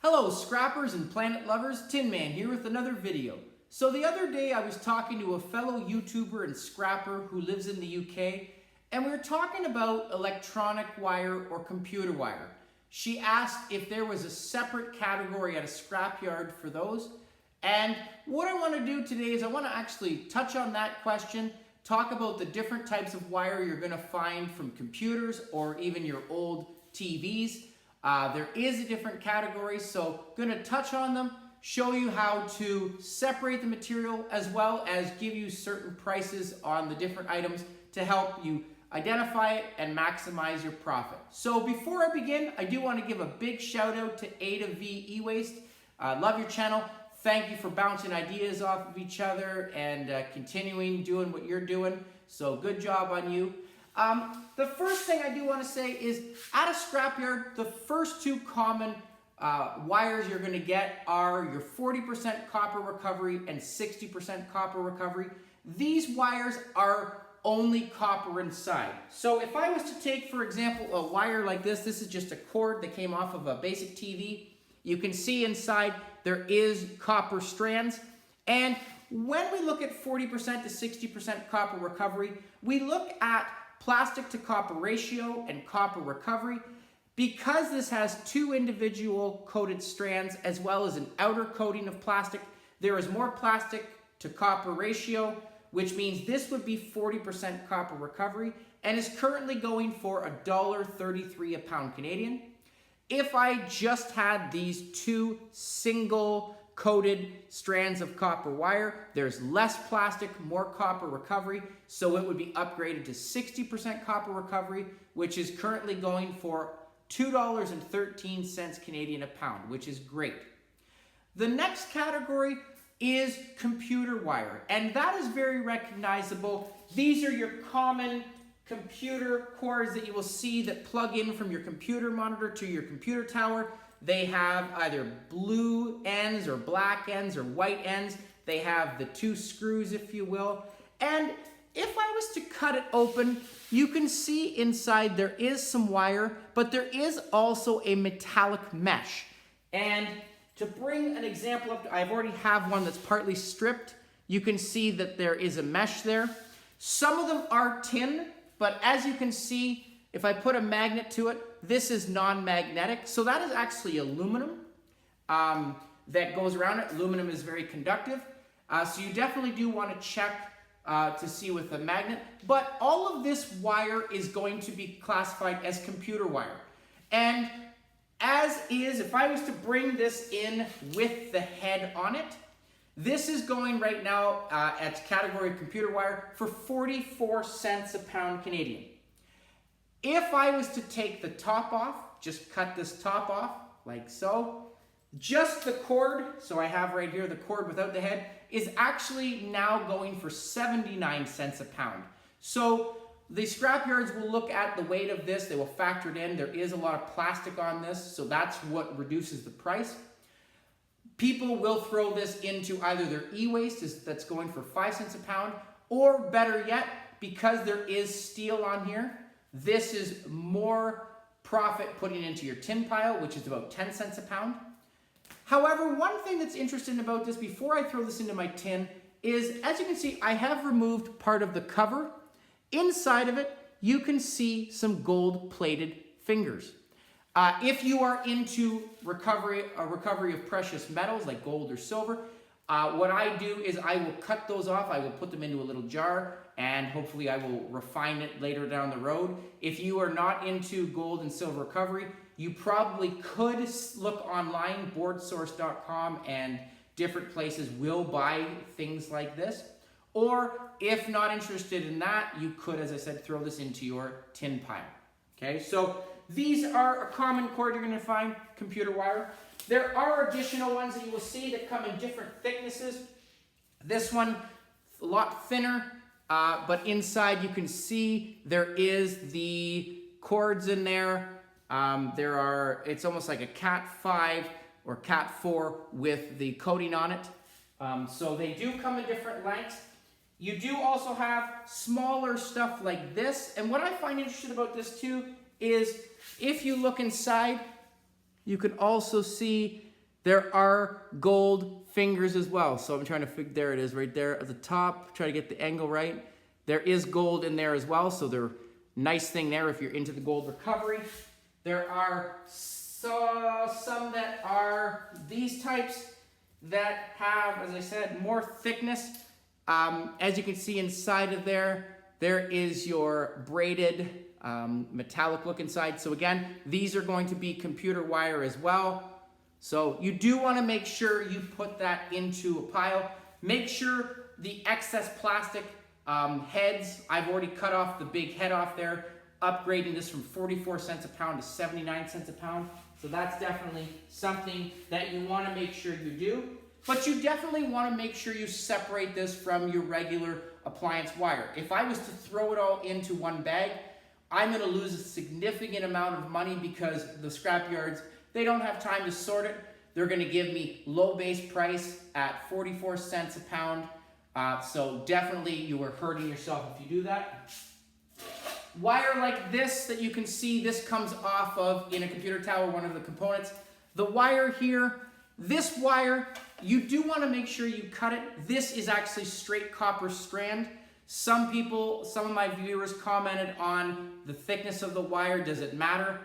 Hello scrappers and planet lovers, Tin Man here with another video. So the other day I was talking to a fellow YouTuber and scrapper who lives in the UK, and we were talking about electronic wire or computer wire. She asked if there was a separate category at a scrapyard for those, and what I want to do today is I want to actually touch on that question, talk about the different types of wire you're going to find from computers or even your old TVs. There is a different category, so I'm going to touch on them, show you how to separate the material, as well as give you certain prices on the different items to help you identify it and maximize your profit. So before I begin, I do want to give a big shout out to A to V E-Waste. Love your channel. Thank you for bouncing ideas off of each other and continuing doing what you're doing. So good job on you. The first thing I do want to say is at a scrapyard, the first two common wires you're going to get are your 40% copper recovery and 60% copper recovery. These wires are only copper inside. So if I was to take, for example, a wire like this is just a cord that came off of a basic TV. You can see inside there is copper strands. And when we look at 40% to 60% copper recovery, we look at plastic to copper ratio and copper recovery. Because this has two individual coated strands as well as an outer coating of plastic, there is more plastic to copper ratio, which means this would be 40% copper recovery and is currently going for $1.33 a pound Canadian. If I just had these two single coated strands of copper wire, there's less plastic, more copper recovery, so it would be upgraded to 60% copper recovery, which is currently going for $2.13 Canadian a pound, which is great. The next category is computer wire, and that is very recognizable. These are your common computer cords that you will see that plug in from your computer monitor to your computer tower. They have either blue ends or black ends or white ends. They have the two screws, if you will. And if I was to cut it open, you can see inside there is some wire, but there is also a metallic mesh. And to bring an example up, I already have one that's partly stripped. You can see that there is a mesh there. Some of them are tin, but as you can see, if I put a magnet to it, this is non-magnetic. So that is actually aluminum that goes around it. Aluminum is very conductive. So you definitely do want to check to see with the magnet. But all of this wire is going to be classified as computer wire. And as is, if I was to bring this in with the head on it, this is going right now at category computer wire for 44 cents a pound Canadian. If I was to take the top off, just cut this top off like so, just the cord, so I have right here the cord without the head, is actually now going for 79 cents a pound. So the scrapyards will look at the weight of this, they will factor it in. There is a lot of plastic on this, so that's what reduces the price. People will throw this into either their e-waste that's going for 5 cents a pound, or better yet, because there is steel on here, this is more profit putting into your tin pile, which is about 10 cents a pound. However, one thing that's interesting about this before I throw this into my tin is, as you can see, I have removed part of the cover. Inside of it, you can see some gold-plated fingers. If you are into recovery of precious metals like gold or silver, what I do is I will cut those off. I will put them into a little jar, and hopefully I will refine it later down the road. If you are not into gold and silver recovery, you probably could look online, boardsource.com, and different places will buy things like this. Or if not interested in that, you could, as I said, throw this into your tin pile. Okay, so these are a common cord you're going to find, computer wire. There are additional ones that you will see that come in different thicknesses. This one, a lot thinner, but inside you can see there is the cords in there. It's almost like a Cat 5 or Cat 4 with the coating on it. So they do come in different lengths. You do also have smaller stuff like this. And what I find interesting about this too is if you look inside, you can also see There are gold fingers as well. So I'm trying to figure, there it is right there at the top, try to get the angle right. There is gold in there as well, so they're nice thing there if you're into the gold recovery. There are some that are these types that have, as I said, more thickness. As you can see inside of there, there is your braided metallic look inside. So again, these are going to be computer wire as well. So you do want to make sure you put that into a pile. Make sure the excess plastic heads, I've already cut off the big head off there, upgrading this from 44 cents a pound to 79 cents a pound. So that's definitely something that you want to make sure you do. But you definitely want to make sure you separate this from your regular appliance wire. If I was to throw it all into one bag, I'm going to lose a significant amount of money because the scrap yards, they don't have time to sort it. They're going to give me low base price at 44 cents a pound. So definitely you are hurting yourself if you do that. Wire like this that you can see, this comes off of, in a computer tower, one of the components. The wire here, this wire, you do want to make sure you cut it. This is actually straight copper strand. Some of my viewers commented on the thickness of the wire. Does it matter?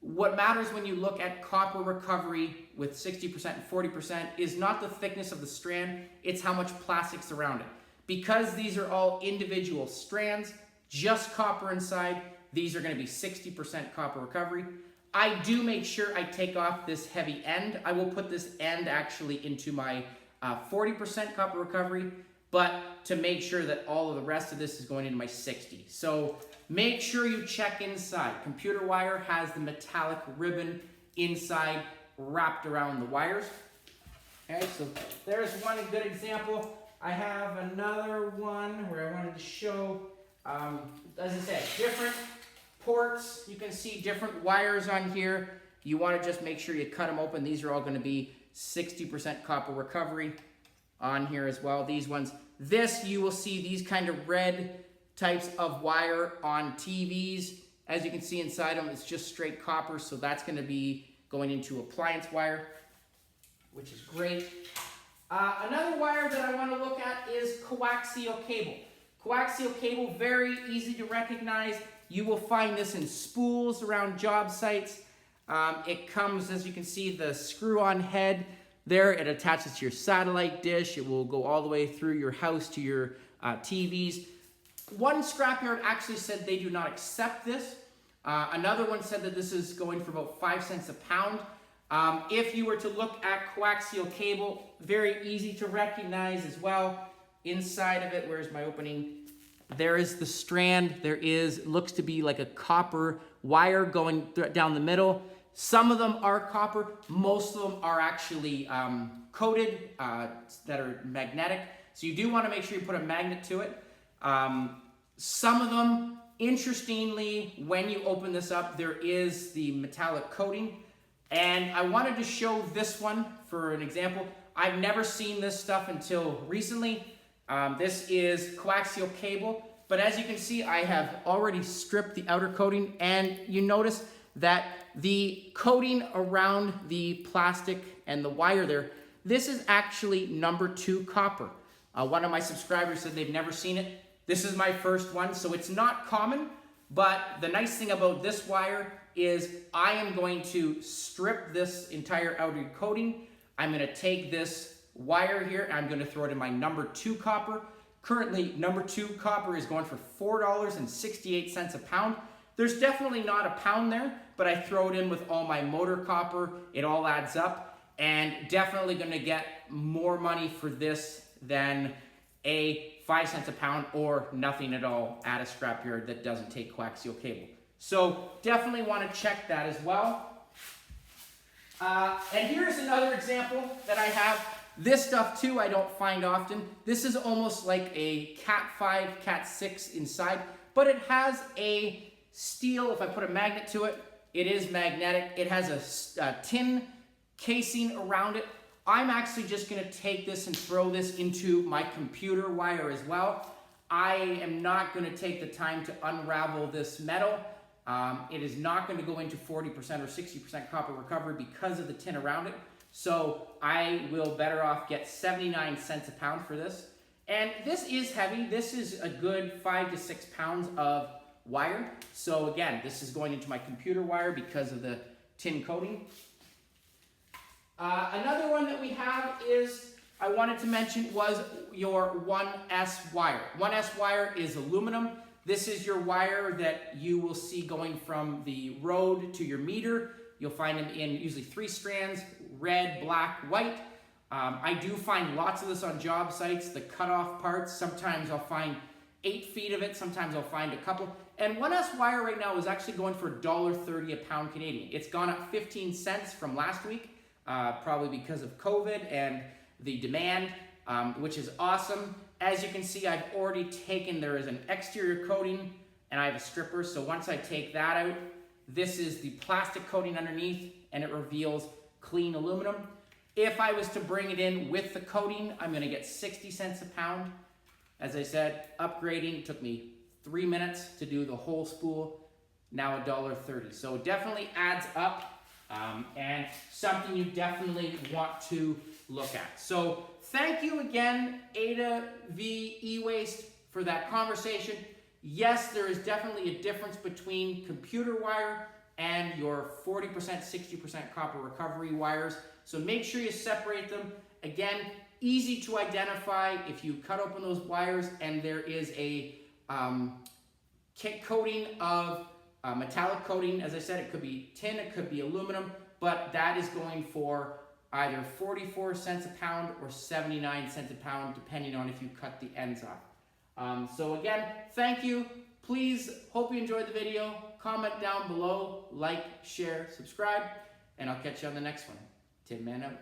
What matters when you look at copper recovery with 60% and 40% is not the thickness of the strand, it's how much plastic's around it. Because these are all individual strands, just copper inside, these are going to be 60% copper recovery. I do make sure I take off this heavy end. I will put this end actually into my 40% copper recovery, but to make sure that all of the rest of this is going into my 60. So make sure you check inside. Computer wire has the metallic ribbon inside wrapped around the wires. Okay, so there's one good example. I have another one where I wanted to show, as I said, different ports. You can see different wires on here. You want to just make sure you cut them open. These are all going to be 60% copper recovery on here as well. These ones, this you will see these kind of red types of wire on TVs. As you can see inside them, it's just straight copper, so that's going to be going into appliance wire, which is great. Another wire that I want to look at is coaxial cable. Coaxial cable, very easy to recognize. You will find this in spools around job sites. It comes, as you can see, the screw-on head there. It attaches to your satellite dish. It will go all the way through your house to your TVs. One scrapyard actually said they do not accept this. Another one said that this is going for about 5 cents a pound. If you were to look at coaxial cable, very easy to recognize as well. Inside of it, where's my opening? There is the strand. There is, looks to be like a copper wire going down the middle. Some of them are copper. Most of them are actually coated that are magnetic. So you do want to make sure you put a magnet to it. Some of them, interestingly, when you open this up, there is the metallic coating. And I wanted to show this one for an example. I've never seen this stuff until recently. This is coaxial cable, but as you can see, I have already stripped the outer coating, and you notice that the coating around the plastic and the wire there, this is actually number 2 copper. One of my subscribers said they've never seen it. This is my first one, so it's not common, but the nice thing about this wire is I am going to strip this entire outer coating. I'm going to take this wire here and I'm going to throw it in my number 2 copper. Currently, number 2 copper is going for $4.68 a pound. There's definitely not a pound there, but I throw it in with all my motor copper. It all adds up, and definitely going to get more money for this than a 5 cents a pound or nothing at all at a scrapyard that doesn't take coaxial cable. So definitely want to check that as well. And here's another example that I have. This stuff too I don't find often. This is almost like a Cat 5, Cat 6 inside, but it has a steel, if I put a magnet to it, it is magnetic. It has a tin casing around it. I'm actually just going to take this and throw this into my computer wire as well. I am not going to take the time to unravel this metal. It is not going to go into 40% or 60% copper recovery because of the tin around it. So I will better off get 79 cents a pound for this. And this is heavy. This is a good 5 to 6 pounds of wire. So again, this is going into my computer wire because of the tin coating. Another one that we have is, I wanted to mention, was your 1S wire. 1S wire is aluminum. This is your wire that you will see going from the road to your meter. You'll find them in usually 3 strands, red, black, white. I do find lots of this on job sites, the cutoff parts. Sometimes I'll find 8 feet of it, sometimes I'll find a couple. And 1S wire right now is actually going for $1.30 a pound Canadian. It's gone up 15 cents from last week, probably because of COVID and the demand, which is awesome. As you can see, I've already taken, there is an exterior coating and I have a stripper. So once I take that out, this is the plastic coating underneath and it reveals clean aluminum. If I was to bring it in with the coating, I'm gonna get 60 cents a pound. As I said, upgrading took me 3 minutes to do the whole spool, now $1.30. So it definitely adds up and something you definitely want to look at. So thank you again, Ada V E-Waste, for that conversation. Yes, there is definitely a difference between computer wire and your 40%, 60% copper recovery wires. So make sure you separate them. Again, easy to identify if you cut open those wires and there is a coating of metallic coating. As I said, it could be tin, it could be aluminum, but that is going for either 44 cents a pound or 79 cents a pound, depending on if you cut the ends off. So again, thank you. Please, hope you enjoyed the video. Comment down below, like, share, subscribe, and I'll catch you on the next one. Tin Man out.